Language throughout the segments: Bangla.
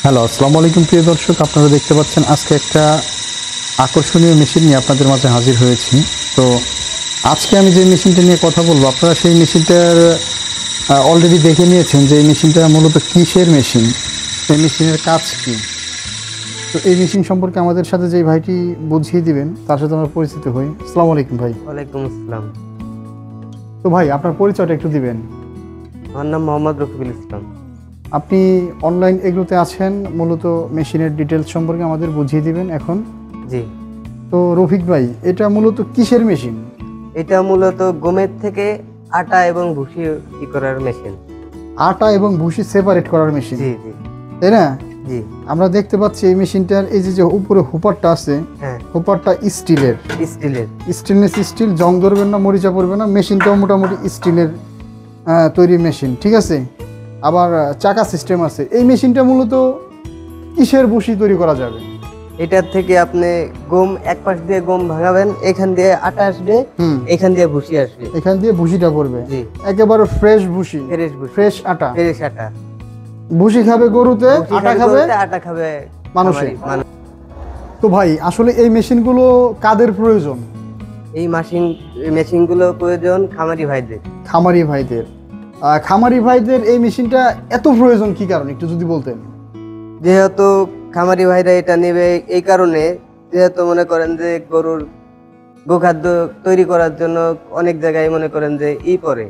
হ্যালো, আসসালামু আলাইকুম প্রিয় দর্শক। আপনারা দেখতে পাচ্ছেন আজকে একটা আকর্ষণীয় মেশিন নিয়ে আপনাদের মাঝে হাজির হয়েছি। তো আজকে আমি যে মেশিনটা নিয়ে কথা বলবো, আপনারা সেই মেশিনটার অলরেডি দেখে নিয়েছেন যে এই মেশিনটা মূলত কিসের মেশিন, এই মেশিনের কাজ কী। তো এই মেশিন সম্পর্কে আমাদের সাথে যে ভাইটি বুঝিয়ে দিবেন তার সাথে আমরা পরিচিত হই। আসসালামু আলাইকুম ভাই। ওয়ালাইকুম আসসালাম। তো ভাই, আপনার পরিচয়টা একটু দিবেন। আমার নাম মোহাম্মদ রফিকুল ইসলাম। আপনি অনলাইন এগুলোতে আছেন, মূলত মেশিনের ডিটেলস সম্পর্কে আমাদের বুঝিয়ে দিবেন এখন। জি, তো রফিক ভাই, এটা মূলত কিসের মেশিন? এটা মূলত গমের থেকে আটা এবং ভুসি করার মেশিন। আটা এবং ভুসি সেপারেট করার মেশিন, জি জি তাই না? জি, আমরা দেখতে পাচ্ছি এই মেশিনটার এই যে উপরে হুপারটা আছে, হ্যাঁ, হুপারটা স্টিলের, স্টিলের। স্টেনলেস স্টিল, জং ধরবেন না, মরিচা পড়বে না। মেশিনটাও মোটামুটি স্টিলের তৈরি মেশিন, ঠিক আছে। আবার চাকা সিস্টেম আছে। এই মেশিনটা মূলত কিসের ভুসি তৈরি করা যাবে? এটার থেকে আপনি গম এক পাশ দিয়ে গম ভাঙাবেন, এখান দিয়ে আটা আসবে, এখান দিয়ে ভুসি আসবে, এখান দিয়ে ভুসিটা করবে। জি, একেবারে ফ্রেশ ভুসি, ফ্রেশ ভুসি, ফ্রেশ আটা। ফ্রেশ আটা। ভুসি খাবে গরুতে, আটা খাবে আটা খাবে মানুষে। মানুষ। তো ভাই, আসলে এই মেশিনগুলো কাদের প্রয়োজন? এই মেশিনগুলো প্রয়োজন খামারি ভাইদের। খামারি ভাইদের। খামারি ভাইদের এই মেশিনটা এত প্রয়োজন কি কারণ, একটু যদি বলতেন। যেহেতু খামারি ভাইরা এটা নেবে এই কারণে, যেহেতু মনে করেন যে গরুর গোখাদ্য তৈরি করার জন্য অনেক জায়গায় মনে করেন যে পড়ে,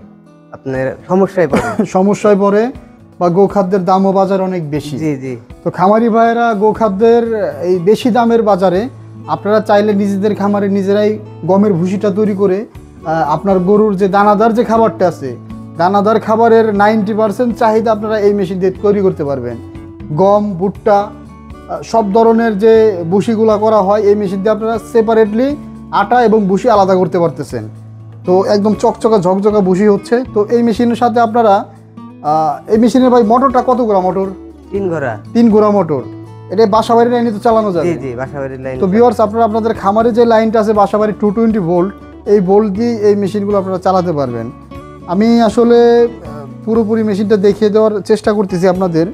আপনার সমস্যায় পড়ে। সমস্যায় পড়ে, বা গোখাদ্যের দামও বাজার অনেক বেশি। জি জি, তো খামারি ভাইয়েরা গোখাদ্যের এই বেশি দামের বাজারে আপনারা চাইলে নিজেদের খামারে নিজেরাই গমের ভুসিটা তৈরি করে আপনার গরুর যে দানাদার যে খাবারটা আছে, দানাদার খাবারের 90% চাহিদা আপনারা এই মেশিন দিয়ে তৈরি করতে পারবেন। গম, ভুট্টা, সব ধরনের যে ভুসিগুলা করা হয় এই মেশিন দিয়ে আপনারা সেপারেটলি আটা এবং ভুসি আলাদা করতে পারতেছেন। তো একদম চকচকা ঝকঝকা ভুসি হচ্ছে। তো এই মেশিনের সাথে আপনারা এই মেশিনের ভাই মোটরটা কত গোড়া মোটর? 3 গোড়া মোটর। এটা বাসাবাড়ির লাইনে তো চালানো যাবে। জি জি, বাসাবাড়ির লাইন। তো ভিউয়ার্স, আপনারা আপনাদের খামারে যে লাইনটা আছে বাসাবাড়ি 220 ভোল্ট, এই ভোল্ট দিয়ে এই মেশিনগুলো আপনারা চালাতে পারবেন। আমি আসলে পুরোপুরি মেশিনটা দেখিয়ে দেওয়ার চেষ্টা করতেছি আপনাদের।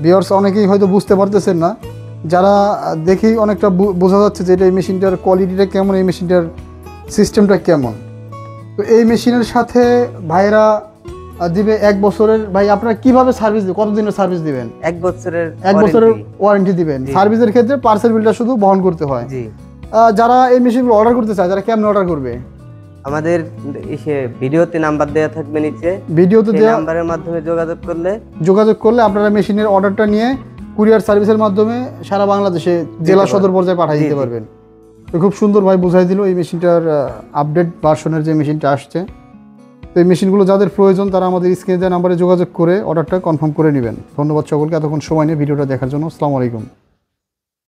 ভিউয়ার্স অনেকেই হয়তো বুঝতে পারতেছেন না, যারা দেখেই অনেকটা বোঝা যাচ্ছে যে এই মেশিনটার কোয়ালিটিটা কেমন, এই মেশিনটার সিস্টেমটা কেমন। তো এই মেশিনের সাথে ভাইরা দিবে 1 বছরের। ভাই, আপনারা কিভাবে সার্ভিস দিবেন, কতদিনের সার্ভিস দিবেন? 1 বছরের ওয়ারেন্টি দিবেন। সার্ভিসের ক্ষেত্রে পার্সেল বিলটা শুধু বহন করতে হয়। জি। যারা এই মেশিনগুলো অর্ডার করতে চায়, যারা কেমন অর্ডার করবে? আমাদের ভিডিওতে নাম্বার দেওয়া থাকবে নিচে, ভিডিওতে দেওয়া নাম্বারের মাধ্যমে যোগাযোগ করলে আপনারা মেশিনের অর্ডারটা নিয়ে কুরিয়ার সার্ভিসের মাধ্যমে সারা বাংলাদেশে জেলা সদর পর্যায়ে পাঠিয়ে দিতে পারবেন। তো খুব সুন্দর ভাই বুঝাই দিল এই মেশিনটার আপডেট ভার্সনের যে মেশিনটা আসছে। তো এই মেশিনগুলো যাদের প্রয়োজন তারা আমাদের স্ক্রিনে দেওয়া নাম্বারে যোগাযোগ করে অর্ডারটা কনফার্ম করে নেবেন। ধন্যবাদ সকলকে এতক্ষণ সময় নিয়ে ভিডিওটা দেখার জন্য। আসসালামু আলাইকুম।